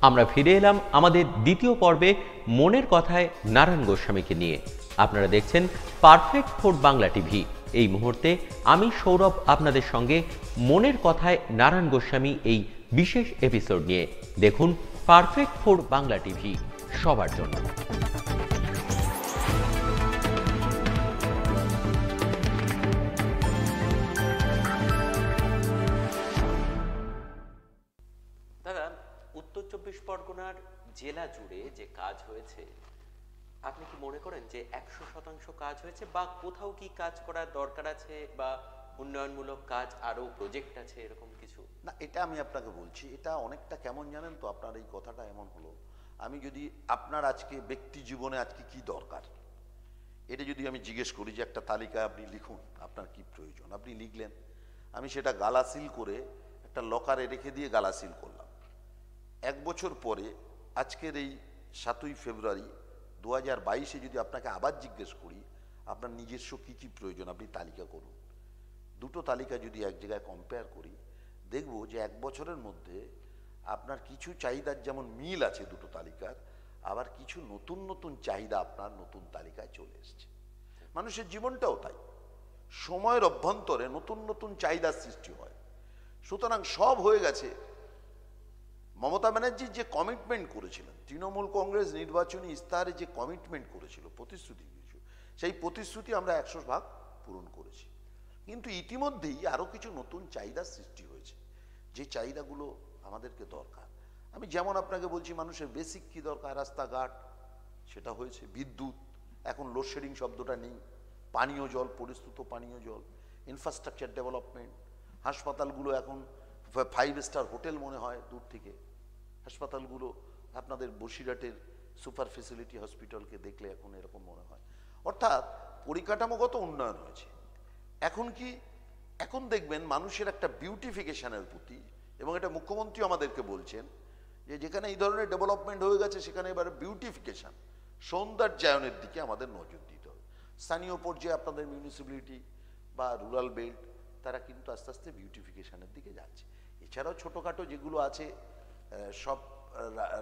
আমরা ফিরে এলাম আমাদের দ্বিতীয় পর্বে মনের কথায় নারায়ণ গোস্বামীকে নিয়ে। আপনারা দেখছেন পারফেক্ট ফর বাংলা টিভি। এই মুহূর্তে আমি সৌরভ আপনাদের সঙ্গে মনের কথায় নারায়ণ গোস্বামী এই বিশেষ এপিসোড নিয়ে। দেখুন পারফেক্ট ফর বাংলা টিভি, সবার জন্য। দাদা, উত্তর 24 পরগনার জেলা জুড়ে যে কাজ হয়েছে, আপনি কি মনে করেন যে 100% কাজ হয়েছে, বা কোথাও কি কাজ করার দরকার আছে, বা উন্নয়নমূলক কাজ আরো প্রজেক্ট আছে, এরকম কিছু? না, এটা আমি আপনাকে বলছি, এটা অনেকটা কেমন জানেন তো, আপনার এই কথাটা এমন হলো, আমি যদি আপনার আজকে ব্যক্তি জীবনে আজকে কি দরকার এটা যদি আমি জিজ্ঞেস করি যে একটা তালিকা আপনি লিখুন আপনার কি প্রয়োজন, আপনি লিখলেন, আমি সেটা গালা সিল করে একটা লকারে রেখে দিয়ে গালা সিল করলাম। 1 বছর পরে আজকের এই 7ই ফেব্রুয়ারি 2022-এ যদি আপনাকে আবার জিজ্ঞেস করি আপনার নিজস্ব কি কি প্রয়োজন, আপনি তালিকা করুন। দুটো তালিকা যদি এক জায়গায় কম্পেয়ার করি, দেখব যে 1 বছরের মধ্যে আপনার কিছু চাহিদার যেমন মিল আছে দুটো তালিকার, আবার কিছু নতুন নতুন চাহিদা আপনার নতুন তালিকায় চলে এসছে। মানুষের জীবনটাও তাই, সময়ের অভ্যন্তরে নতুন নতুন চাহিদার সৃষ্টি হয়। সুতরাং সব হয়ে গেছে। মমতা ব্যানার্জি যে কমিটমেন্ট করেছিলেন, তৃণমূল কংগ্রেস নির্বাচনী ইস্তাহারে যে কমিটমেন্ট করেছিল, প্রতিশ্রুতি দিয়েছিল, সেই প্রতিশ্রুতি আমরা 100% পূরণ করেছি। কিন্তু ইতিমধ্যেই আরো কিছু নতুন চাহিদার সৃষ্টি হয়েছে, যে চাহিদাগুলো আমাদেরকে দরকার। আমি যেমন আপনাকে বলছি, মানুষের বেসিক কি দরকার, রাস্তাঘাট, সেটা হয়েছে। বিদ্যুৎ, এখন লোডশেডিং শব্দটা নেই। পানীয় জল, পরিশ্রুত পানীয় জল, ইনফ্রাস্ট্রাকচার ডেভেলপমেন্ট, হাসপাতালগুলো এখন 5 স্টার হোটেল মনে হয় দূর থেকে। হাসপাতালগুলো আপনাদের বসিরহাটের সুপার ফেসিলিটি হসপিটালকে দেখলে এখন এরকম মনে হয়। অর্থাৎ পরিকাঠামোগত উন্নয়ন হয়েছে। এখন কি, এখন দেখবেন মানুষের একটা বিউটিফিকেশনের প্রতি, এবং এটা মুখ্যমন্ত্রী আমাদেরকে বলছেন যে যেখানে এই ধরনের ডেভেলপমেন্ট হয়ে গেছে সেখানে এবারে বিউটিফিকেশন, সৌন্দর্যায়নের দিকে আমাদের নজর দিতে হবে। স্থানীয় পর্যায়ে আপনাদের মিউনিসিপ্যালিটি বা রুরাল বেল্ট, তারা কিন্তু আস্তে আস্তে বিউটিফিকেশনের দিকে যাচ্ছে। এছাড়াও ছোটোখাটো যেগুলো আছে, সব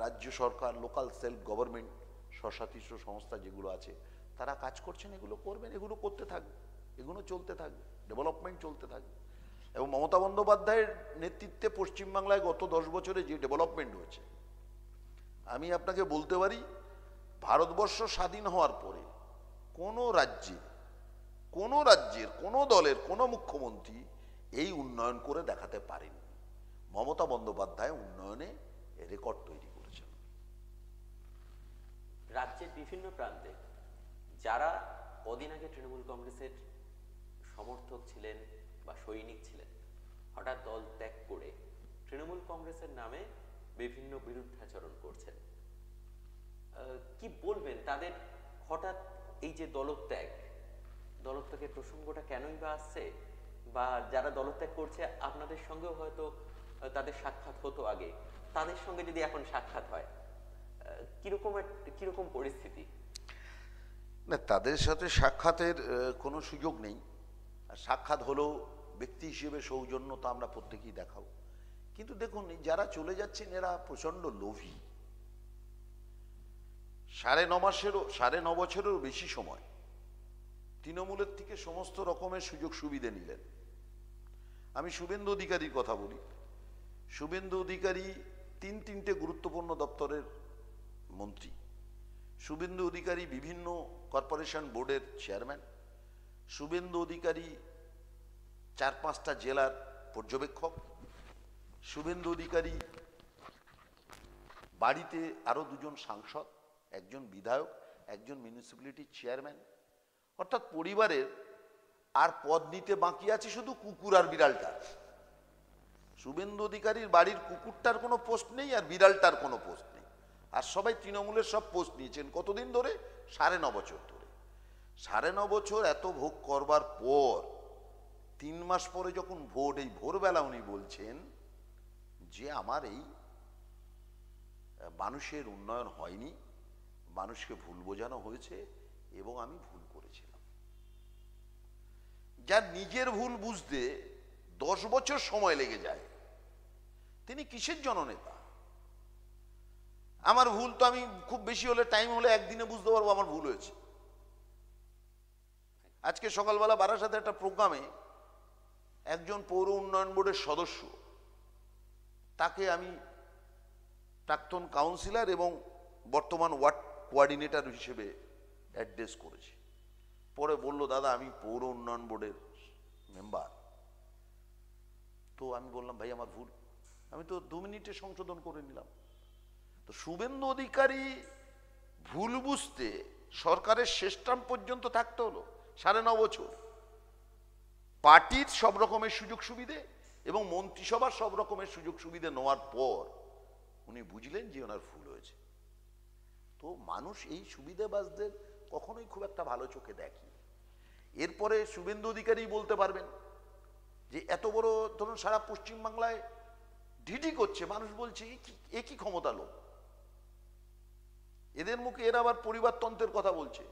রাজ্য সরকার, লোকাল সেলফ গভর্নমেন্ট, স্বশাসিত সংস্থা যেগুলো আছে, তারা কাজ করছেন, এগুলো করবেন, এগুলো করতে থাকবে, এগুলো চলতে থাকবে, ডেভেলপমেন্ট চলতে থাকবে। এবং মমতা বন্দ্যোপাধ্যায়ের নেতৃত্বে পশ্চিমবাংলায় গত 10 বছরে যে ডেভেলপমেন্ট হয়েছে, আমি আপনাকে বলতে পারি ভারতবর্ষ স্বাধীন হওয়ার পরে কোনো রাজ্যের কোনো দলের কোনো মুখ্যমন্ত্রী এই উন্নয়ন করে দেখাতে পারেনি। মমতা বন্দ্যোপাধ্যায় উন্নয়নে রেকর্ড তৈরি করেছেন। রাজ্যের বিভিন্ন প্রান্তে যারা কদিন আগে তৃণমূল কংগ্রেসের সমর্থক ছিলেন বা সৈনিক ছিলেন, হঠাৎ দল ত্যাগ করে তৃণমূল কংগ্রেসের নামে বিভিন্ন বিরুদ্ধাচরণ করছেন, কি বলবেন তাদের হঠাৎ এই যে দলত্যাগের প্রসঙ্গটা কেনই বা আসছে? বা যারা দলত্যাগ করছে আপনাদের সঙ্গেও হয়তো তাদের সাক্ষাৎ হতো আগে, তাদের সঙ্গে যদি এখন সাক্ষাৎ হয়, কিরকম পরিস্থিতি? না, তাদের সাথে সাক্ষাতের কোনো সুযোগ নেই। আর সাক্ষাৎ হলেও ব্যক্তি হিসেবে সৌজন্যতা আমরা প্রত্যেকেই দেখাবো। কিন্তু দেখুন, যারা চলে যাচ্ছেন এরা প্রচন্ড লোভী। 9.5 বছরেরও বেশি সময় তৃণমূলের থেকে সমস্ত রকমের সুযোগ সুবিধা নিলেন। আমি শুভেন্দু অধিকারীর কথা বলি। শুভেন্দু অধিকারী 3টে গুরুত্বপূর্ণ দপ্তরের মন্ত্রী। শুভেন্দু অধিকারী বিভিন্ন কর্পোরেশন বোর্ডের চেয়ারম্যান। শুভেন্দু অধিকারী 4-5টা জেলার পর্যবেক্ষক। শুভেন্দু অধিকারী বাড়িতে আরো 2জন সাংসদ, একজন বিধায়ক, একজন মিউনিসিপ্যালিটি চেয়ারম্যান। অর্থাৎ পরিবারের আর পদ নিতে বাকি আছে শুধু কুকুর আর বিড়ালটা। শুভেন্দু অধিকারীর বাড়ির কুকুরটার কোনো পোস্ট নেই আর বিড়ালটার কোনো পোস্ট নেই। আর সবাই তৃণমূলের সব পোস্ট নিয়েছেন। কতদিন ধরে? 9.5 বছর ধরে। 9.5 বছর এত ভোগ করবার পর 3 মাস পরে যখন ভোট, এই ভোরবেলা উনি বলছেন যে আমার এই মানুষের উন্নয়ন হয়নি, মানুষকে ভুল বোঝানো হয়েছে এবং আমি ভুল করেছিলাম। যার নিজের ভুল বুঝতে 10 বছর সময় লেগে যায়, তিনি কিসের জননেতা? আমার ভুল তো আমি খুব বেশি হলে টাইম হলে একদিনে বুঝতে পারবো আমার ভুল হয়েছে। আজকে সকালবেলা বারাসাতে একটা প্রোগ্রামে একজন পৌর উন্নয়ন বোর্ডের সদস্য, তাকে আমি প্রাক্তন কাউন্সিলর এবং বর্তমান ওয়ার্ড কোঅর্ডিনেটর হিসেবে অ্যাড্রেস করেছি। পরে বলল, দাদা আমি পৌর উন্নয়ন বোর্ডের মেম্বার। তো আমি বললাম, ভাই আমার ভুল, আমি তো 2 মিনিটে সংশোধন করে নিলাম। তো শুভেন্দু অধিকারী ভুল বুঝতে সরকারের শেষ টার্ম পর্যন্ত থাকতে হলো 9.5 বছর, পার্টির সব রকমের সুযোগ সুবিধে এবং মন্ত্রিসভার সব রকমের সুযোগ সুবিধে নেওয়ার পর উনি বুঝলেন যে ওনার ভুল হয়েছে। তো মানুষ এই সুবিধাবাজদের কখনোই খুব একটা ভালো চোখে দেখে। এরপরে শুভেন্দু অধিকারী বলতে পারবেন যে এত বড়, ধরুন সারা পশ্চিমবাংলায় ঢিঢি করছে, মানুষ বলছে এ কি ক্ষমতা লোক, এদের মুখে এরা আবার পরিবারতন্ত্রের কথা বলছে,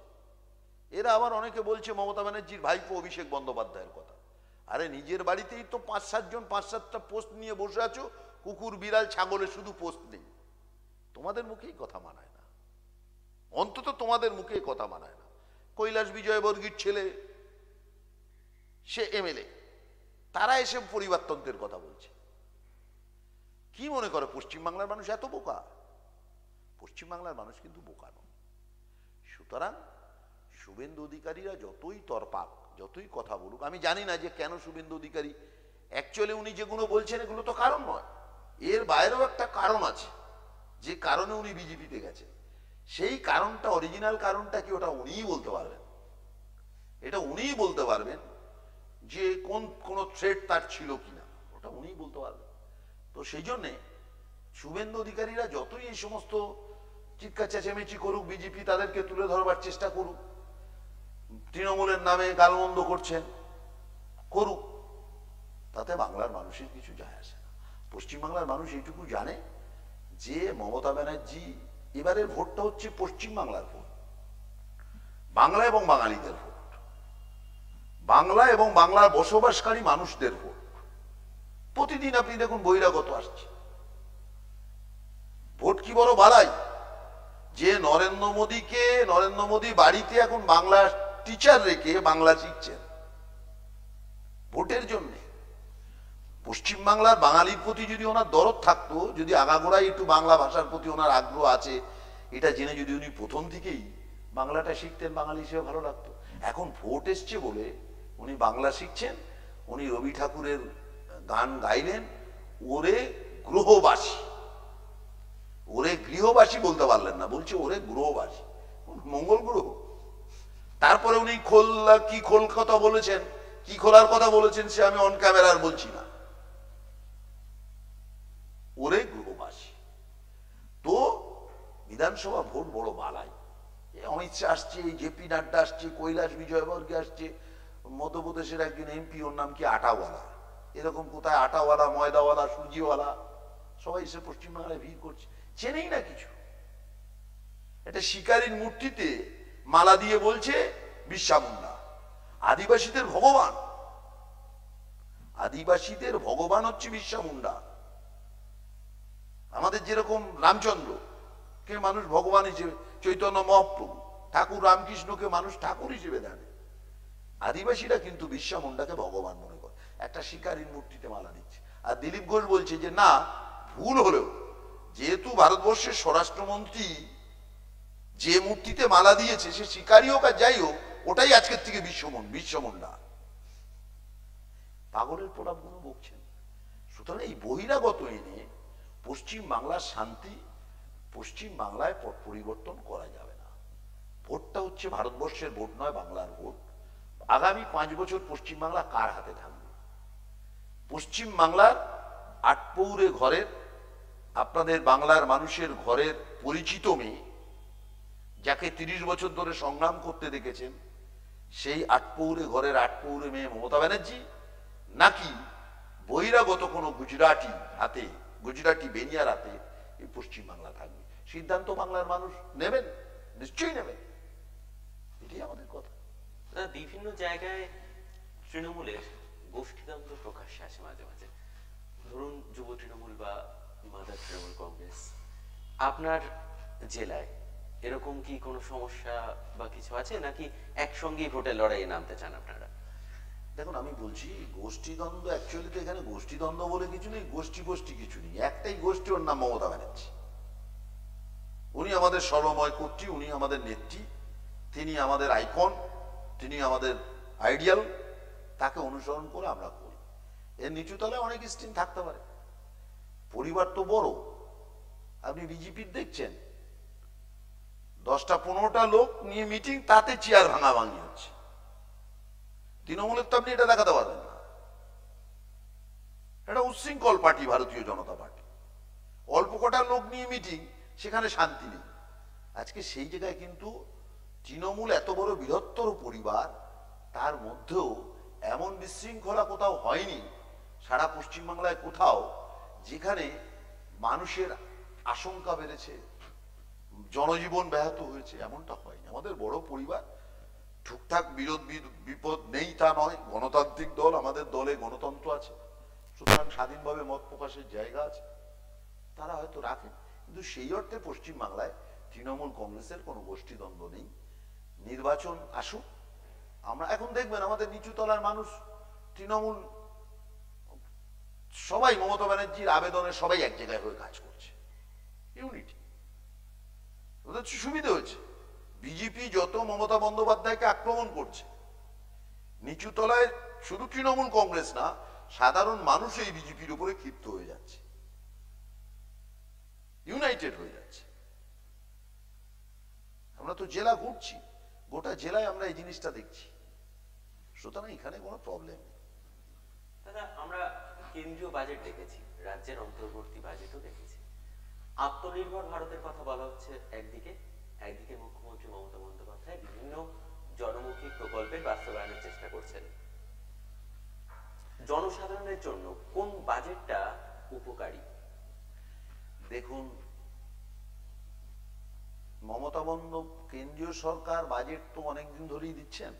এরা আবার অনেকে বলছে মমতা ব্যানার্জির ভাইপো অভিষেক বন্দ্যোপাধ্যায়ের কথা। আরে নিজের বাড়িতেই তো 5-7 জন 5-7টা পোস্ট নিয়ে বসে আছো, কুকুর বিড়াল ছাগলের শুধু পোস্ট নেই। তোমাদের মুখেই কথা মানায় না, অন্তত তোমাদের মুখে কথা মানায় না। কৈলাস বিজয়বর্গীর ছেলে, সে এমএলএ, তারা এসে পরিবারতন্ত্রের কথা বলছে। কি মনে করে পশ্চিমবাংলার মানুষ এত বোকা? পশ্চিমবাংলার মানুষ কিন্তু বোকা নয়। সুতরাং শুভেন্দু অধিকারীরা যতই তরপাক, যতই কথা বলুক, আমি জানি না যে কেন শুভেন্দু অধিকারী, অ্যাকচুয়ালি উনি যেগুলো বলছেন এগুলো তো কারণ নয়, এর বাইরেও একটা কারণ আছে, যে কারণে উনি বিজেপিতে গেছেন। সেই কারণটা, অরিজিনাল কারণটা কি, ওটা উনিই বলতে পারবেন। এটা উনিই বলতে পারবেন যে কোন থ্রেট তার ছিল কিনা, ওটা উনিই বলতে পারবেন। তো সেই জন্যে শুভেন্দু অধিকারীরা যতই এই সমস্ত চিৎকার চেঁচামেচি করুক, বিজেপি তাদেরকে তুলে ধরবার চেষ্টা করুক, তৃণমূলের নামে গালমন্দ করছেন, করুক, তাতে বাংলার মানুষের কিছু যায় আসে না। পশ্চিমবাংলার মানুষ এইটুকু জানে যে মমতা ব্যানার্জি, এবারের ভোটটা হচ্ছে পশ্চিমবাংলার ভোট, বাংলা এবং বাঙালিদের ভোট, বাংলা এবং বাংলার বসবাসকারী মানুষদের ভোট। প্রতিদিন আপনি দেখুন বহিরাগত আসছে, ভোট কি বড় বাড়াই যে নরেন্দ্র মোদী বাড়িতে এখন বাংলা টিচার রেখে বাংলা শিখছেন ভোটের জন্য। পশ্চিমবাংলার বাঙালির প্রতি যদি ওনার দরদ থাকতো, যদি আগাগোড়াই একটু বাংলা ভাষার প্রতি ওনার আগ্রহ আছে, এটা জেনে যদি উনি প্রথম থেকেই বাংলাটা শিখতেন, বাঙালি হিসেবে ভালো লাগতো। এখন ভোট এসছে বলে উনি বাংলা শিখছেন। উনি রবি ঠাকুরের গান গাইলেন, ওরে গ্রহবাসী, ওরে গৃহবাসী বলতে পারলেন না, বলছে ওরে গ্রহবাসী, মঙ্গল গ্রহ। তারপরে উনি খোল কথা বলেছেন, কি খোলার কথা বলেছেন সে আমি অন ক্যামেরার বলছি না, ওরে গ্রহবাসী। তো বিধানসভা ভোট বড় বালাই। অমিত শাহ আসছে, জেপি নাড্ডা আসছে, কৈলাস বিজয়বর্গী আসছে, মধ্যপ্রদেশের একজন এমপি, ওর নাম কি আটাওয়ালা, এরকম কোথায় আটাওয়ালা, ময়দাওয়ালা, সুজিওয়ালা, সবাই এসে পশ্চিমবাংলায় ভিড় করছে, চেনেই না কিছু। এটা শিকারীর মূর্তিতে মালা দিয়ে বলছে বিরসা মুন্ডা আদিবাসীদের ভগবান, আদিবাসীদের ভগবান হচ্ছে বিরসা মুন্ডা। আমাদের যেরকম রামচন্দ্র কে মানুষ ভগবান হিসেবে, চৈতন্য মহাপ্রভু, ঠাকুর রামকৃষ্ণকে মানুষ ঠাকুর হিসেবে জানে, আদিবাসীরা কিন্তু বিরসা মুন্ডাকে ভগবান মনে করে, একটা শিকারীর মূর্তিতে মালা দিচ্ছে। আর দিলীপ ঘোষ বলছে যে না, ভুল হলেও যেহেতু ভারতবর্ষের স্বরাষ্ট্রমন্ত্রী যে মূর্তিতে মালা দিয়েছে, সে শিকারী হোক আর যাই হোক, ওটাই আজকের থেকে বিরসা মুন্ডা। পাগলের প্রলাপ গুলো বকছেন। সুতরাং এই বহিরাগত এনে পশ্চিম বাংলার শান্তি, পশ্চিম বাংলায় পট পরিবর্তন করা যাবে না। ভোটটা হচ্ছে ভারতবর্ষের ভোট নয়, বাংলার ভোট। আগামী 5 বছর পশ্চিমবাংলা কার হাতে থাকবে? পশ্চিম বাংলার আটপৌরে ঘরের, আপনাদের বাংলার মানুষের ঘরের পরিচিত মেয়ে, যাকে 30 বছর ধরে সংগ্রাম করতে দেখেছেন, সেই আটপৌরে ঘরের আটপৌরে মেয়ে মমতা ব্যানার্জি, নাকি বহিরাগত কোনো গুজরাটি হাতে, গুজরাটি বেনিয়ার হাতে এই পশ্চিম বাংলা থাকবে? সিদ্ধান্ত বাংলার মানুষ নেবেন, নিশ্চয়ই নেবেন, এটাই আমাদের কথা। বিভিন্ন জায়গায় তৃণমূলের গোষ্ঠীদ্বন্দ্ব প্রকাশ্যে আসে মাঝে মাঝে। ধরুন যুব তৃণমূল বা মাদার তৃণমূল কংগ্রেস, আপনার জেলায় এরকম কি কোনো সমস্যা বা কিছু আছে, নাকি একসঙ্গেই ভোটের লড়াইয়ে নামতে চান আপনারা? দেখুন, আমি বলছি গোষ্ঠীদ্বন্দ্ব, অ্যাকচুয়ালি তো এখানে গোষ্ঠীদ্বন্দ্ব বলে কিছু নেই, গোষ্ঠী গোষ্ঠী কিছু নেই। একটাই গোষ্ঠী, ওর নাম মমতা ব্যানার্জি। উনি আমাদের সর্বময় কর্ত্রী, উনি আমাদের নেত্রী, তিনি আমাদের আইকন, তিনি আমাদের আইডিয়াল, তাকে অনুসরণ করে আমরা করি। এর নিচু তলায় অনেক স্ট্রিম থাকতে পারে, পরিবার তো বড়। আপনি বিজেপির দেখছেন 10টা-15টা লোক নিয়ে মিটিং, তাতে চেয়ার ভাঙাভাঙি হচ্ছে। তৃণমূলের তো আপনি এটা দেখাতে পারবেন না। এটা উচ্ছৃঙ্খল পার্টি ভারতীয় জনতা পার্টি, অল্প কটা লোক নিয়ে মিটিং, সেখানে শান্তি নেই। আজকে সেই জায়গায় কিন্তু তৃণমূল এত বড় বৃহত্তর পরিবার, তার মধ্যেও এমন বিশৃঙ্খলা কোথাও হয়নি সারা পশ্চিমবাংলায় কোথাও, যেখানে মানুষের আশঙ্কা বেড়েছে, জনজীবন ব্যাহত হয়েছে, এমনটা হয়নি। আমাদের বড় পরিবার, ঠিকঠাক বিরোধ বিপদ নেই তা নয়, গণতান্ত্রিক দল, আমাদের দলে গণতন্ত্র আছে, সুতরাং স্বাধীনভাবে মত প্রকাশের জায়গা আছে, তারা হয়তো রাখেন। কিন্তু সেই অর্থে পশ্চিমবাংলায় তৃণমূল কংগ্রেসের কোনো গোষ্ঠীদ্বন্দ্ব নেই। নির্বাচন আসুক, আমরা এখন দেখবেন আমাদের নিচু তলার মানুষ, তৃণমূল সবাই মমতা ব্যানার্জির আবেদনে সবাই এক জায়গায় হয়ে কাজ করছে, ইউনিটি, ওদের সুবিধা হয়েছে। বিজেপি যত মমতা বন্দ্যোপাধ্যায়কে আক্রমণ করছে, নিচু তলায় শুধু তৃণমূল কংগ্রেস না, সাধারণ মানুষ এই বিজেপির উপরে ক্ষিপ্ত হয়ে যাচ্ছে, ইউনাইটেড হয়ে যাচ্ছে। আমরা তো জেলা ঘুরছি, গোটা জেলায় আমরা এই জিনিসটা দেখছি, সুতরাং এখানে কোনো প্রবলেম নেই। দাদা, আমরা কেন্দ্রীয় বাজেট দেখেছি, রাজ্যের অন্তর্বর্তী বাজেটও দেখেছি। আত্মনির্ভর ভারতের কথা বলা হচ্ছে একদিকে, একদিকে মুখ্যমন্ত্রী মমতা বন্দ্যোপাধ্যায় বিভিন্ন জনমুখী প্রকল্পের বাস্তবায়নের চেষ্টা করছেন। জনসাধারণের জন্য কোন বাজেটটা উপকারী? দেখুন, মমতা বন্দ্যোপাধ্যায় কেন্দ্রীয় সরকার বাজেট তো অনেকদিন ধরেই দিচ্ছেন,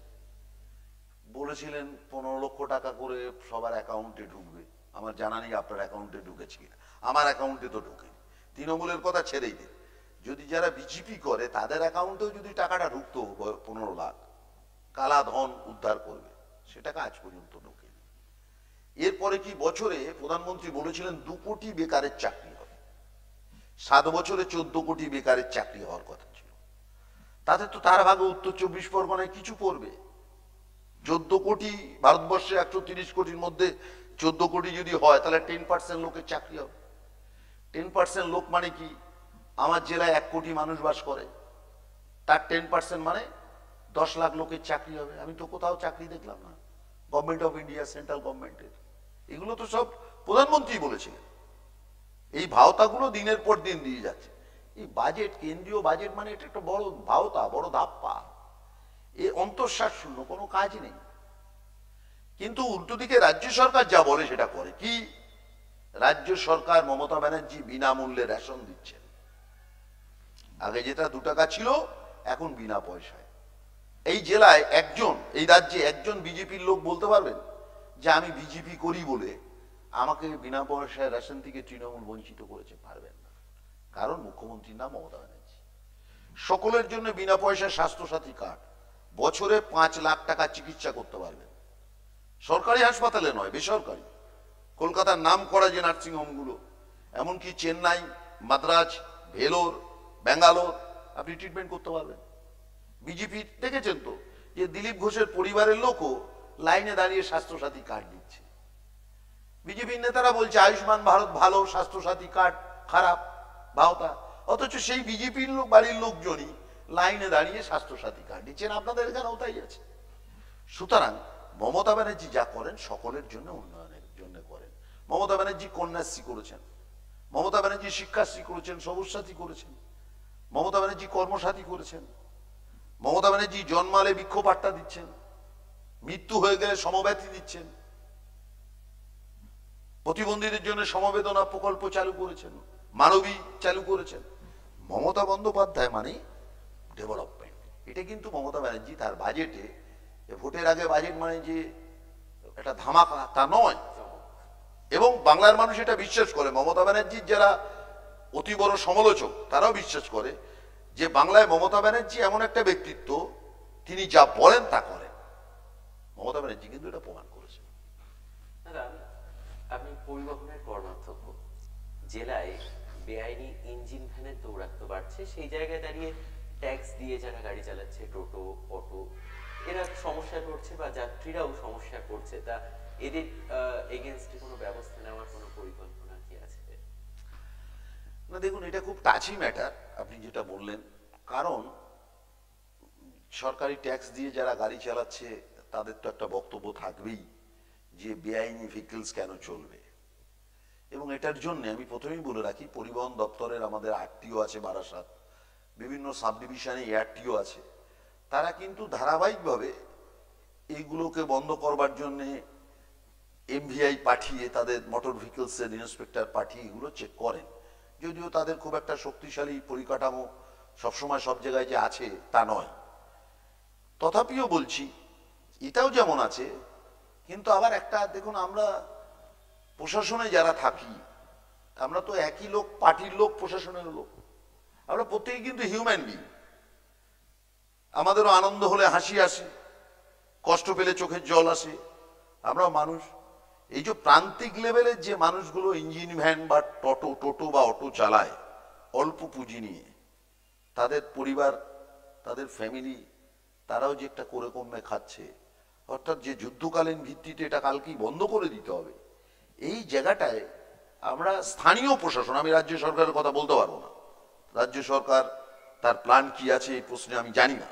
বলেছিলেন 15 লক্ষ টাকা করে সবার অ্যাকাউন্টে ঢুকবে। আমার জানা নেই আপনার অ্যাকাউন্টে ঢুকেছে কিনা, আমার অ্যাকাউন্টে তো ঢুকেনি। তৃণমূলের কথা ছেড়েই দিন, যদি যারা বিজেপি করে তাদের অ্যাকাউন্টেও যদি টাকাটা ঢুকতো 15 লাখ, কালা ধন উদ্ধার করবে, সে টাকা আজ পর্যন্ত ঢোকেনি। এরপরে কি বছরে প্রধানমন্ত্রী বলেছিলেন 2 কোটি বেকারের চাকরি হবে, 7 বছরে 14 কোটি বেকারের চাকরি হওয়ার কথা ছিল। তাতে তো তার ভাগে উত্তর 24 পরগনায় কিছু পড়বে। 14 কোটি, ভারতবর্ষে 130 কোটির মধ্যে 14 কোটি যদি হয়, তাহলে 10% লোকের চাকরি হবে। 10% লোক মানে কি? আমার জেলায় 1 কোটি মানুষ বাস করে, তার 10% মানে 10 লাখ লোকের চাকরি হবে। আমি তো কোথাও চাকরি দেখলাম না গভর্নমেন্ট অফ ইন্ডিয়া, সেন্ট্রাল গভর্নমেন্টের। এগুলো তো সব প্রধানমন্ত্রী বলেছিলেন। এই ভাওতাগুলো দিনের পর দিন দিয়ে যাচ্ছে। এই বাজেট, কেন্দ্রীয় বাজেট মানে এটা একটা বড় ভাওতা, বড় ধাপ্পা, এ অন্তঃশ্বাস শূন্য, কোনো কাজ নেই। কিন্তু উল্টো দিকে রাজ্য সরকার যা বলে সেটা করে। কি? রাজ্য সরকার মমতা ব্যানার্জি বিনামূল্যে রেশন দিচ্ছেন। আগে যেটা 2 টাকা ছিল, এখন বিনা পয়সায়। এই জেলায় একজন, এই রাজ্যে একজন বিজেপির লোক বলতে পারবেন যে আমি বিজেপি করি বলে আমাকে বিনা পয়সায় রেশন থেকে তৃণমূল বঞ্চিত করেছে? পারবেন না, কারণ মুখ্যমন্ত্রীর নাম মমতা ব্যানার্জি। সকলের জন্য বিনা পয়সায় স্বাস্থ্যসাথী কার্ড, বছরে 5 লাখ টাকা চিকিৎসা করতে পারবেন, সরকারি হাসপাতালে নয়, বেসরকারি। কলকাতার নাম করা যে নার্সিং হোমগুলো, এমনকি চেন্নাই, মাদ্রাজ, ভেলোর, ব্যাঙ্গালোর, আপনি ট্রিটমেন্ট করতে পারবেন। বিজেপি দেখেছেন তো যে দিলীপ ঘোষের পরিবারের লোকও লাইনে দাঁড়িয়ে স্বাস্থ্যসাথী কার্ড দিচ্ছে। বিজেপির নেতারা বলছে আয়ুষ্মান ভারত ভালো, স্বাস্থ্যসাথী কার্ড খারাপ, ভাওতা, অথচ সেই বিজেপির লোক, বাড়ির লোকজনই লাইনে দাঁড়িয়ে স্বাস্থ্যসাথী কার্ড দিচ্ছেন। আপনাদের এখানেও তাই আছে। সুতরাং মমতা ব্যানার্জি যা করেন সকলের জন্য উন্নয়নের জন্য করেন। মমতা ব্যানার্জি কন্যাশ্রী করেছেন, মমতা ব্যানার্জি শিক্ষাশ্রী করেছেন, সবুজ সাথী করেছেন, মমতা ব্যানার্জি কর্মসাথী করেছেন, মমতা ব্যানার্জি জন্মালে বিক্ষোভ বার্তা দিচ্ছেন, মৃত্যু হয়ে গেলে সমব্যথী দিচ্ছেন, প্রতিবন্ধীদের জন্য সমবেদনা প্রকল্প চালু করেছেন, মানবী চালু করেছেন। মমতা বন্দ্যোপাধ্যায় মানে ডেভেলপমেন্ট। এটা কিন্তু মমতা ব্যানার্জি তার বাজেটে, ভোটের আগে বাজেট মানে যে এটা ধামাকা তা নয়। এবং বাংলার মানুষ এটা বিশ্বাস করে। মমতা ব্যানার্জির যারা অতি বড় সমালোচক তারাও বিশ্বাস করে যে বাংলায় মমতা ব্যানার্জি এমন একটা ব্যক্তিত্ব, তিনি যা বলেন তা করেন। মমতা ব্যানার্জি কিন্তু এটা প্রমাণ করেছে। দাদা, আপনি পরিবহনের কর্মাধ্যক্ষ, জেলায় বেআইনি ইঞ্জিন ভ্যানের দৌরাত্ম্য বাড়ছে, সেই জায়গায় দাঁড়িয়ে ট্যাক্স দিয়ে যারা গাড়ি চালাচ্ছে, টোটো, অটো, এরা সমস্যায় পড়ছে বা যাত্রীরাও সমস্যায় পড়ছে, তা এদের এগেনস্টে কোনো ব্যবস্থা নেওয়ার কোনো পরিকল্পনা কি আছে? না দেখুন, এটা খুব টাচি ম্যাটার আপনি যেটা বললেন, কারণ সরকারি ট্যাক্স দিয়ে যারা গাড়ি চালাচ্ছে তাদের তো একটা বক্তব্য থাকবেই যে বেআইনি ভেহিকলস কেন চলবে। এবং এটার জন্য আমি প্রথমেই বলে রাখি, পরিবহন দপ্তরের আমাদের আরটিও আছে বারাসাত, বিভিন্ন সাব ডিভিশনে এআরটিও আছে, তারা কিন্তু ধারাবাহিকভাবে এইগুলোকে বন্ধ করবার জন্য এমভিআই পাঠিয়ে, তাদের মোটর ভেহিকলসের ইন্সপেক্টর পাঠিয়ে এগুলো চেক করেন। যদিও তাদের খুব একটা শক্তিশালী পরিকাঠামো সবসময় সব জায়গায় যে আছে তা নয়, তথাপিও বলছি এটাও যেমন আছে, কিন্তু আবার একটা দেখুন, আমরা প্রশাসনে যারা থাকি, আমরা তো একই লোক, পার্টির লোক, প্রশাসনের লোক, আমরা প্রত্যেকে কিন্তু হিউম্যান বিং। আমাদেরও আনন্দ হলে হাসি আসে, কষ্ট পেলে চোখের জল আসে, আমরাও মানুষ। এই যে প্রান্তিক লেভেলের যে মানুষগুলো ইঞ্জিন ভ্যান বা টোটো বা অটো চালায় অল্প পুঁজি নিয়ে, তাদের পরিবার, তাদের ফ্যামিলি, তারাও যে একটা করে কমে খাচ্ছে, অর্থাৎ যে যুদ্ধকালীন ভিত্তিতে এটা কালকেই বন্ধ করে দিতে হবে, এই জায়গাটায় আমরা স্থানীয় প্রশাসন, আমি রাজ্য সরকারের কথা বলতে পারবো না, রাজ্য সরকার তার প্ল্যান কি আছে এই প্রশ্নে আমি জানি না,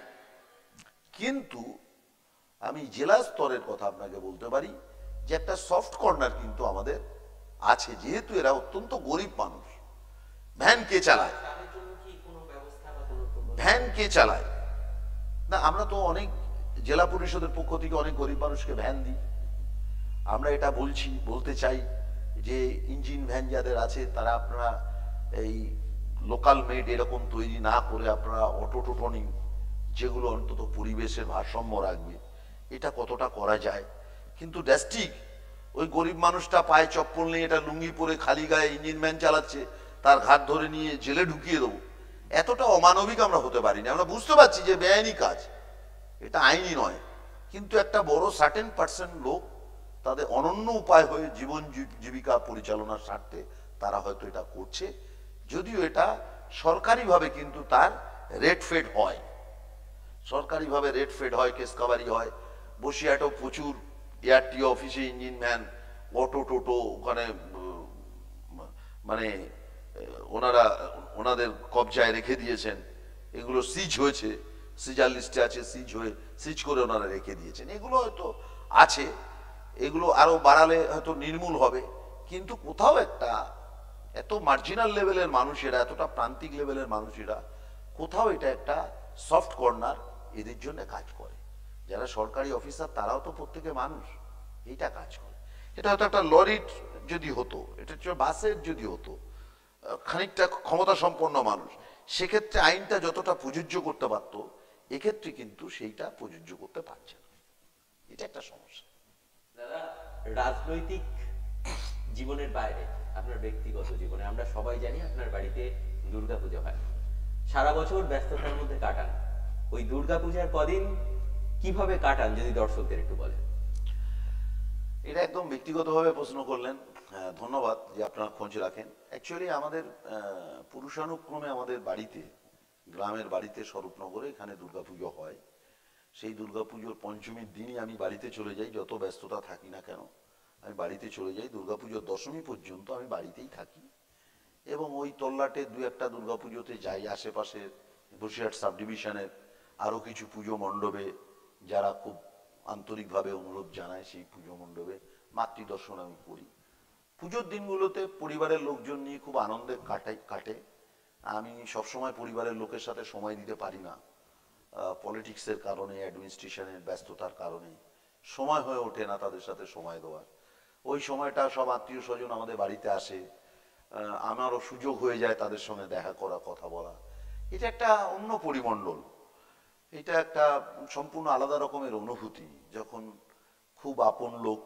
কিন্তু আমি জেলা স্তরের কথা আপনাকে বলতে পারি যে একটা সফট কর্নার কিন্তু আমাদের আছে, যেহেতু এরা অত্যন্ত গরিব মানুষ। ভ্যান কে চালায়? ভ্যান কে চালায়? না, আমরা তো অনেক জেলা পরিষদের পক্ষ থেকে অনেক গরিব মানুষকে ভ্যান দিই। আমরা এটা বলতে চাই যে ইঞ্জিন ভ্যান যাদের আছে তারা আপনারা এই লোকাল মেড এরকম তৈরি না করে আপনারা অটো টোটো নিন, যেগুলো অন্তত পরিবেশের ভারসাম্য রাখবে। এটা কতটা করা যায়, কিন্তু ড্যাস্টিক ওই গরিব মানুষটা পায়ে চপ্পল নিয়ে, এটা লুঙ্গি পরে খালি গায়ে ইঞ্জিন ভ্যান চালাচ্ছে, তার ঘাট ধরে নিয়ে জেলে ঢুকিয়ে দেবো, এতটা অমানবিক আমরা হতে পারি না। আমরা বুঝতে পারছি যে বেআইনি কাজ, এটা আইনি নয়, কিন্তু একটা বড় সার্টেন পার্সেন্ট লোক তাদের অনন্য উপায় হয়ে জীবন জীবিকা পরিচালনার স্বার্থে তারা হয়তো এটা করছে, যদিও এটা সরকারিভাবে কিন্তু তার রেট ফেড হয়, সরকারিভাবে রেট ফেড হয়, কেস কাভারি হয়। বসিরহাটেও প্রচুর এআরটিও অফিসে ইঞ্জিন ভ্যান, অটো টোটো ওখানে মানে ওনাদের কবজায় রেখে দিয়েছেন, এগুলো সিজ হয়েছে, সিজার লিস্টে আছে, সিজ করে ওনারা রেখে দিয়েছেন। এগুলো হয়তো আছে, এগুলো আরো বাড়ালে হয়তো নির্মূল হবে, কিন্তু কোথাও একটা এত মার্জিনাল লেভেলের মানুষেরা, এতটা প্রান্তিক লেভেলের মানুষেরা, কোথাও এটা একটা সফট কর্নার এদের জন্য কাজ করে। যারা সরকারি অফিসার তারাও তো প্রত্যেকে মানুষ, এইটা কাজ করে। এটা হয়তো একটা লরির যদি হতো, এটা বাসের যদি হতো, খানিকটা ক্ষমতা সম্পন্ন মানুষ, সেক্ষেত্রে আইনটা যতটা প্রযোজ্য করতে পারত, এক্ষেত্রে কিন্তু সেইটা প্রযোজ্য করতে পারছে না, এটা একটা সমস্যা। দাদা, রাজনৈতিক জীবনের বাইরে আপনার ব্যক্তিগত জীবনে আমরা সবাই জানি আপনার বাড়িতে দুর্গাপূজা হয়, সারা বছর ব্যস্ততার মধ্যে কাটান, ওই দুর্গাপূজার কদিন কিভাবে কাটান যদি দর্শকদের একটু বলেন। এটা একদম ব্যক্তিগতভাবে প্রশ্ন করলেন, ধন্যবাদ যে আপনারা খোঁজ রাখেন। অ্যাকচুয়ালি আমাদের পুরুষানুক্রমে আমাদের বাড়িতে, গ্রামের বাড়িতে স্বরূপনগরে এখানে দুর্গাপুজো হয়। সেই দুর্গাপুজোর পঞ্চমীর দিনই আমি বাড়িতে চলে যাই, যত ব্যস্ততা থাকি না কেন আমি বাড়িতে চলে যাই। দুর্গাপুজোর দশমী পর্যন্ত আমি বাড়িতেই থাকি, এবং ওই তল্লাটে দু একটা দুর্গাপুজোতে যাই। আশেপাশের বসিরহাট সাব ডিভিশনের আরও কিছু পুজো মণ্ডপে যারা খুব আন্তরিকভাবে অনুরোধ জানায়, সেই পুজো মণ্ডপে মাতৃদর্শন আমি করি। পুজোর দিনগুলোতে পরিবারের লোকজন নিয়ে খুব আনন্দে কাটে। আমি সবসময় পরিবারের লোকের সাথে সময় দিতে পারি না, পলিটিক্সের কারণে, অ্যাডমিনিস্ট্রেশনের ব্যস্ততার কারণে সময় হয়ে ওঠে না তাদের সাথে সময় দেওয়ার। ওই সময়টা সব আত্মীয় স্বজন আমাদের বাড়িতে আসে, আমারও সুযোগ হয়ে যায় তাদের সঙ্গে দেখা করা, কথা বলা। এটা একটা অন্য পরিমণ্ডল, এটা একটা সম্পূর্ণ আলাদা রকমের অনুভূতি, যখন খুব আপন লোক,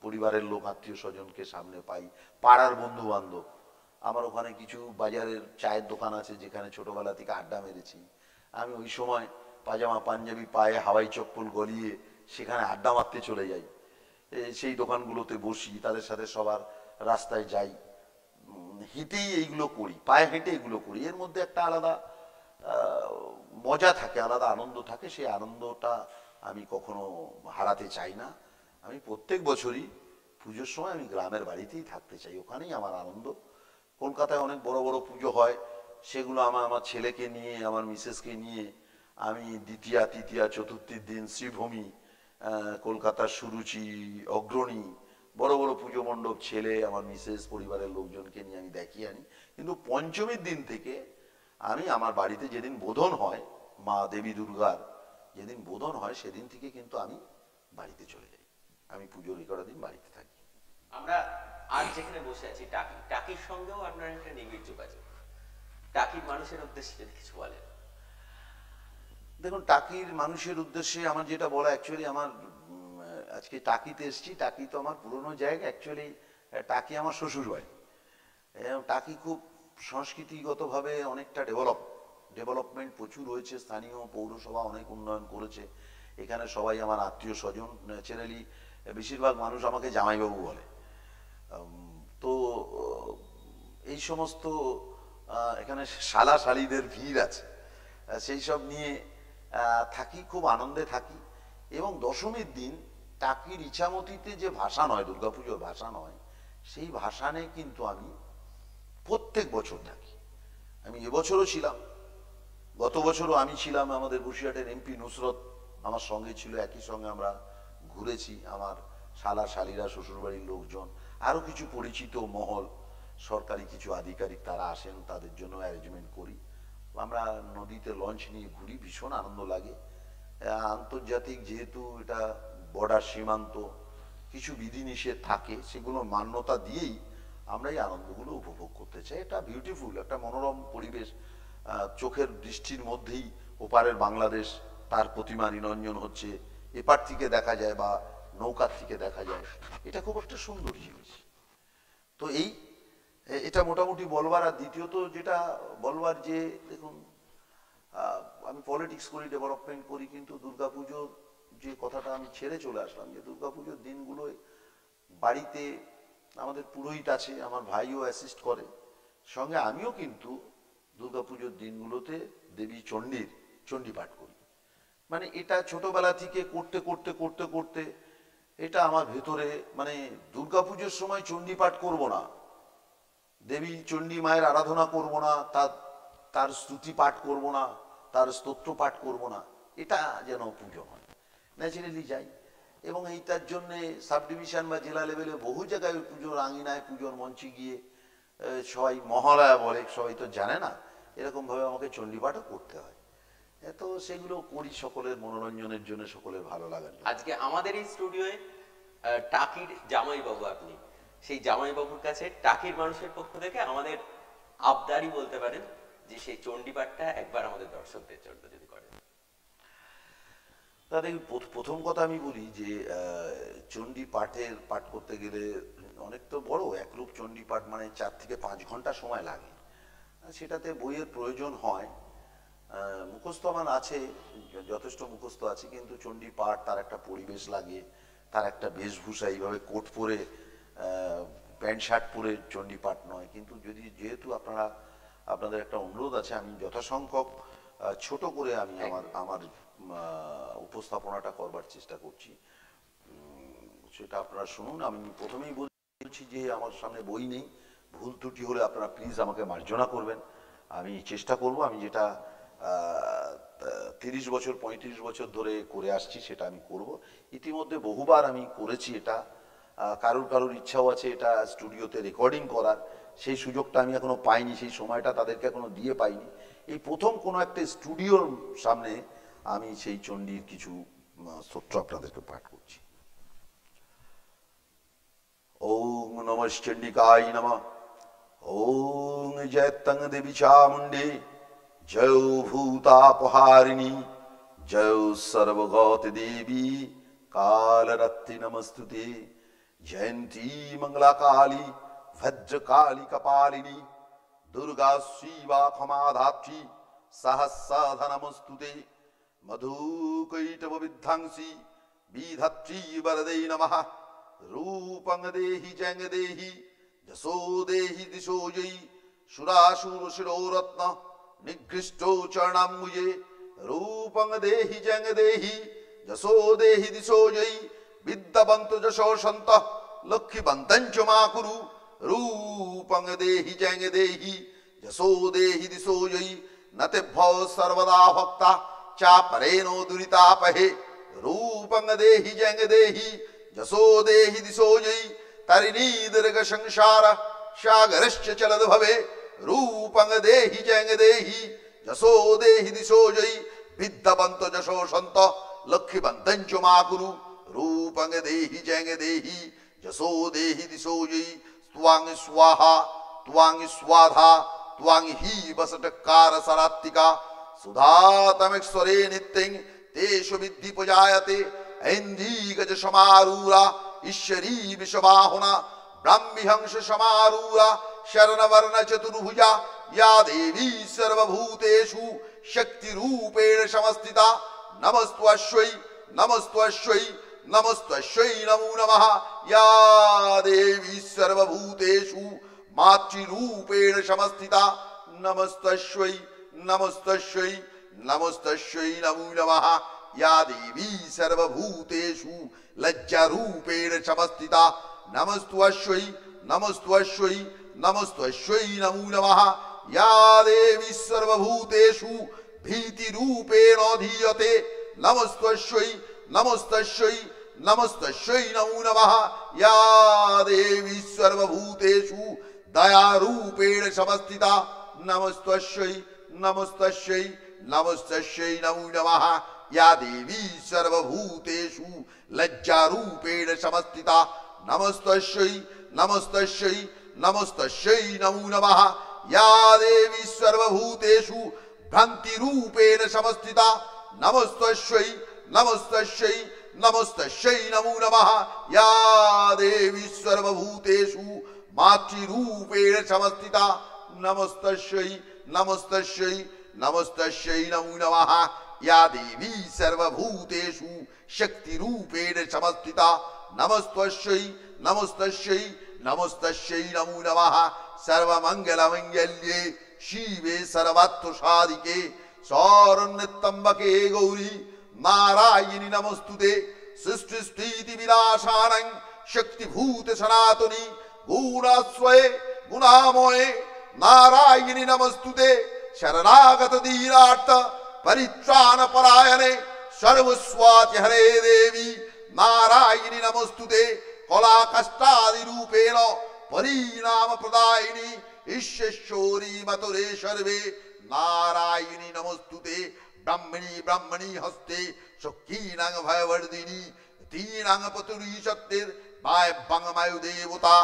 পরিবারের লোক, আত্মীয় স্বজনকে সামনে পাই, পাড়ার বন্ধু বান্ধব, আমার ওখানে কিছু বাজারের চায়ের দোকান আছে যেখানে ছোটবেলা থেকে আড্ডা মেরেছি। আমি ওই সময় পাজামা পাঞ্জাবি পায়ে হাওয়াই চপ্পল গলিয়ে সেখানে আড্ডা মারতে চলে যাই। সেই দোকানগুলোতে বসি, তাদের সাথে সবার রাস্তায় যাই, হেঁটেই এইগুলো করি, পায়ে হেঁটে এগুলো করি। এর মধ্যে একটা আলাদা মজা থাকে, আলাদা আনন্দ থাকে। সেই আনন্দটা আমি কখনো হারাতে চাই না। আমি প্রত্যেক বছরই পুজোর সময় আমি গ্রামের বাড়িতেই থাকতে চাই, ওখানেই আমার আনন্দ। কলকাতায় অনেক বড় বড় পুজো হয়, সেগুলো আমার ছেলেকে নিয়ে, আমার মিসেসকে নিয়ে আমি দ্বিতীয়া তৃতীয়া চতুর্থীর দিন শ্রীভূমি, কলকাতার সুরুচি, অগ্রণী, বড় বড় পুজো মণ্ডপ ছেলে, আমার মিসেস, পরিবারের লোকজনকে নিয়ে আমি দেখিয়ে আনি। কিন্তু পঞ্চমীর দিন থেকে আমি আমার বাড়িতে যেদিন বোধন হয়, মা দেবী দুর্গার যেদিন বোধন হয়, সেদিন থেকে কিন্তু আমি বাড়িতে চলে যাই। আমি পুজোর কটা দিন বাড়িতে থাকি। আমরা আজ যেখানে বসে আছি টাকি, টাকির সঙ্গেও আপনার একটা নিবিড় যোগাযোগ। টাকির মানুষের উদ্দেশ্যে যদি কিছু বলেন। দেখুন, টাকির মানুষের উদ্দেশ্যে আমার যেটা বলা, অ্যাকচুয়ালি আমার আজকে টাকিতে এসেছি। টাকি তো আমার পুরনো জায়গা, অ্যাকচুয়ালি টাকি আমার শ্বশুর বাড়ি। টাকি খুব সংস্কৃতিগতভাবে অনেকটা ডেভেলপমেন্ট প্রচুর হয়েছে। স্থানীয় পৌরসভা অনেক উন্নয়ন করেছে। এখানে সবাই আমার আত্মীয় স্বজন, ন্যাচারালি বেশিরভাগ মানুষ আমাকে জামাইবাবু বলে। তো এই সমস্ত এখানে শালা শালিদের ভিড় আছে, সেই সব নিয়ে থাকি, খুব আনন্দে থাকি। এবং দশমীর দিন টাকির ইছামতিতে যে ভাসান হয়, দুর্গাপুজোর ভাসান হয়, সেই ভাসানে কিন্তু আমি প্রত্যেক বছর থাকি। আমি এবছরও ছিলাম, গত বছরও আমি ছিলাম। আমাদের বসিরহাটের এমপি নুসরত আমার সঙ্গে ছিল, একই সঙ্গে আমরা ঘুরেছি। আমার শালা শালিরা, শ্বশুরবাড়ির লোকজন, আরও কিছু পরিচিত মহল, সরকারি কিছু আধিকারিক, তারা আসেন, তাদের জন্য অ্যারেঞ্জমেন্ট করি। আমরা নদীতে লঞ্চ নিয়ে ঘুরি, ভীষণ আনন্দ লাগে। আন্তর্জাতিক যেহেতু এটা বর্ডার, সীমান্ত, কিছু বিধিনিষেধ থাকে, সেগুলো মান্যতা দিয়েই আমরা এই আনন্দগুলো উপভোগ করতে চাই। এটা বিউটিফুল, একটা মনোরম পরিবেশ। চোখের দৃষ্টির মধ্যেই ওপারের বাংলাদেশ, তার প্রতিমা নিরঞ্জন হচ্ছে, এপার থেকে দেখা যায় বা নৌকার থেকে দেখা যায়। এটা খুব একটা সুন্দর জিনিস। তো এটা মোটামুটি বলবার। আর দ্বিতীয়ত যেটা বলবার, যে দেখুন, আমি পলিটিক্স করি, ডেভেলপমেন্ট করি, কিন্তু দুর্গাপুজোর যে কথাটা আমি ছেড়ে চলে আসলাম, যে দুর্গাপুজোর দিনগুলোয় বাড়িতে আমাদের পুরোহিত আছে, আমার ভাইও অ্যাসিস্ট করে, সঙ্গে আমিও কিন্তু দুর্গাপুজোর দিনগুলোতে দেবী চণ্ডীর চণ্ডী পাঠ করি। মানে এটা ছোটবেলা থেকে করতে করতে করতে করতে এটা আমার ভেতরে, মানে দুর্গাপুজোর সময় চণ্ডী পাঠ করবো না, দেবী চণ্ডী মায়ের আরাধনা করব না, তার স্তুতি পাঠ করব না, তার স্তোত্র পাঠ করব না, এটা যেন পুজো হয়। ন্যাচারালি যাই। এবং এইটার জন্যে সাব ডিভিশন বা জেলা লেভেলে বহু জায়গায় পুজোর আঙিনায়, পুজোর মঞ্চে গিয়ে সবাই মহালয়া বলে, সবাই তো জানে না, এরকমভাবে আমাকে চণ্ডীপাঠও করতে হয়। তো সেগুলো করি সকলের মনোরঞ্জনের জন্য, সকলের ভালো লাগার জন্য। আজকে আমাদের এই স্টুডিওয়ে টাকির জামাইবাবু আপনি, সেই জামাইবাবুর কাছে টাকির মানুষের পক্ষ থেকে আমাদের আবদারি বলতে পারেন, যে সেই চণ্ডীপাঠটা একবার আমাদের দর্শকদের জন্য যদি করেন। তাদের প্রথম কথা আমি বলি যে চণ্ডী পাঠ করতে গেলে অনেক তো বড় একরূপ চণ্ডী পাঠ, মানে 4 থেকে 5 ঘন্টা সময় লাগে। সেটাতে বইয়ের প্রয়োজন হয়। মুখস্থ আমার আছে, যথেষ্ট মুখস্থ আছে, কিন্তু চণ্ডী পাঠ তার একটা পরিবেশ লাগে, তার একটা বেশভূষা। এইভাবে কোট পরে, প্যান্ট শার্ট পরে চণ্ডী পাঠ নয়। কিন্তু যেহেতু আপনাদের একটা অনুরোধ আছে, আমি যথাসংখ্যক ছোট করে আমি আমার উপস্থাপনাটা করবার চেষ্টা করছি, সেটা আপনারা শুনুন। আমি প্রথমেই বলছি যে আমার সামনে বই নেই, ভুল ত্রুটি হলে আপনারা প্লিজ আমাকে মার্জনা করবেন। আমি চেষ্টা করব, আমি যেটা 30 বছর 35 বছর ধরে করে আসছি সেটা আমি করব। ইতিমধ্যে বহুবার আমি করেছি এটা। কারুর ইচ্ছাও আছে এটা স্টুডিওতে রেকর্ডিং করার, সেই সুযোগটা আমি এখনো পাইনি, সেই সময়টা তাদেরকে এখনো দিয়ে পাইনি। এই প্রথম কোনো একটা স্টুডিওর সামনে আমি সেই চণ্ডীর কিছু স্তোত্র আপনাদেরকে পাঠ করছি। ওং নমঃ চণ্ডিকায় নমঃ। ওং জয়ত্যং দেবী চামুণ্ডে, জয় ভূতাপহারিণী, জয় সর্বগত দেবী কালরাত্রি নমস্তুতে। জয়ন্তী মঙ্গলা কালী ভদ্রকালী কপালিনী, দুর্গা শিবা ক্ষমাধাত্রী সহস্রধনমস্তুতে মধুকৈটব বিধ্বংসী বিধাত্রী বরদে নমঃ রূপং দেহি জং দেহি যশো দেহি দিশো জয়ী সুরাসুর শিরোরত্ন নিগৃষ্ট চরণাম্বুজে রূপং দেহি জং দেহি যশো দেহি দিশো জয়ী বিদ্যাবন্ত যশো সন্ত লক্ষ্মীবন্तं চ মা কুরু রূপং দেহি জং দেহি যশো দেহি দিশো জয়ী নতেভ্যো সর্বদা ভক্তা চাপরেণো দুরিতাপহে রূপং দেহি জং দেহি যশো দেহি দিশো জয়ী তরিণী দীর্ঘ সংসার সাগরশ্চ চলদ ভবে রূপং দেহি জং দেহি যশো দেহি দিশো জয়ী বিদ্যাবন্ত যশো সন্ত লক্ষ্মীবন্तं চ মা কুরু রূপং দেহি জং দেহি যশো দেহি দিশো জয়ী ত্বং স্বাহা ত্বং স্বাধা ত্বং হি বসটকার সরাত্তিকা সুধাতমেশ্বরে নিত্যং তেষু বিদ্ধি পূজায়তে ঐন্দ্রিগজ সমারূঢ়া ঈশ্বরী বিশ্ববাহুনা ব্রাহ্মীহংস সমারূঢ়া শরণবর্ণ চতুর্ভুজা या देवी सर्वभूतेषु शक्तिरूपेण समस्थिता नमस्त्वश्वै नमस्त्वश्वै नमस्त्वश्वै नमो नमः या देवी सर्वभूतेषु मातृरूपेण समस्थिता नमस्त्वश्वै नमस्त्वश्वै नमस्त्वश्वै नमो नमः या देवी सर्वभूतेषु लज्जारूपेण समस्थिता नमस्त्वश्वै नमस्त्वश्वै नमस्त्वश्वै नमो नमः या देवी सर्वभूतेषु भीतिरूपेण धीयते नमस्त्वश्वै नमस्त्वश्वै नमस्त्वश्वै नमो नमः या देवी सर्वभूतेषु दयारूपेण समस्थिता नमस्त्वश्वै नमस्त्वश्वै नमस्त्वश्वै नमो नमः या देवी सर्वभूतेषु लज्जारूपेण समस्थिता नमस्त्वश्वै नमस्त्वश्वै नमस्त्वश्वै नमो नमः या देवी सर्वभूतेषु भ्रान्तिरूपेण समस्थिता नमस्त्वश्वै नमस्त्वश्वै नमस्त्वश्वै नमो नमः या देवी सर्वभूतेषु मातृरूपेण समस्थिता नमस्त्वश्वै नमस्त्वश्वै नमस्त्वश्वै नमो नमः या देवी सर्वभूतेषु शक्तिरूपेण समस्थिता नमस्त्वश्वै नमस्त्वश्वै नमस्तेश्वै नमो नमः सर्वमंगलमंगल्ये शिवे सर्वत्र शरण्यत्र्यंबके गौरी नारायणी नमस्तुते सृष्टि विनाशानं शक्तिभूत सनातनी गुणास्वये गुणामये नारायणी नमस्तुते शरणागत दीनार्थ परित्राण परायणे सर्वस्वाति हरे देवी नारायणी नमस्तुते कला कष्टादि रूपेण परिणाम प्रदायिनी ईश्वरी मतुरे सर्वे नारायणी नमस्तुते ब्रह्मणी ब्रह्मणी हस्ते सखीनां भयवर्धिनी तीनां पतुरी शक्तिर वायु देवता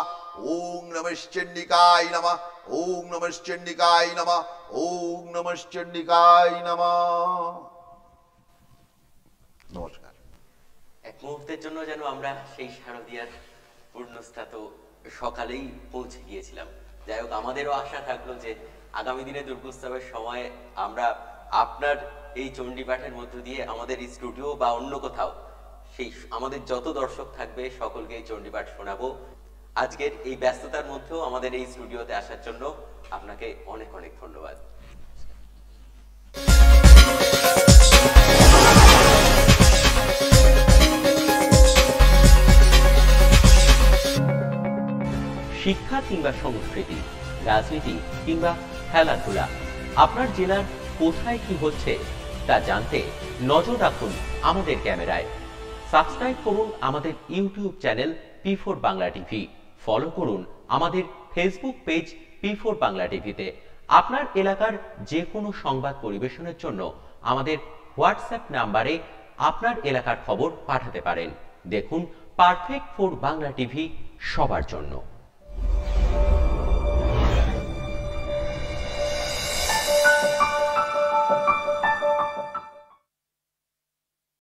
ओम नमश्चंडिकाय नमः ओम नमश्चंडिकाय नमः ओम नमश्चंडिकाय नमः। नमस्कार। এক মুহূর্তের জন্য যেন আমরা সেই শারদীয়ার পূর্ণস্থাত সকালেই পৌঁছে গিয়েছিলাম। যাই হোক, আমাদেরও আশা থাকলো যে আগামী দিনে দুর্গোৎসবের সময় আমরা আপনার এই চণ্ডীপাঠের মধ্য দিয়ে আমাদের এই স্টুডিও বা অন্য কোথাও সেই আমাদের যত দর্শক থাকবে সকলকে এই চণ্ডীপাঠ শোনাবো। আজকের এই ব্যস্ততার মধ্যেও আমাদের এই স্টুডিওতে আসার জন্য আপনাকে অনেক অনেক ধন্যবাদ। শিক্ষা কিংবা সংস্কৃতি, রাজনীতি কিংবা খেলাধুলা, আপনার জেলার কোথায় কি হচ্ছে তা জানতে নজর রাখুন আমাদের ক্যামেরায়। সাবস্ক্রাইব করুন আমাদের YouTube channel P4 Bangla TV, follow করুন আমাদের ফেসবুক পেজ P4 বাংলা টিভিতে। আপনার এলাকার যে কোনো সংবাদ পরিবেশনের জন্য আমাদের হোয়াটসঅ্যাপ নাম্বারে আপনার এলাকার খবর পাঠাতে পারেন। দেখুন পারফেক্ট 4 বাংলা টিভি, সবার জন্য।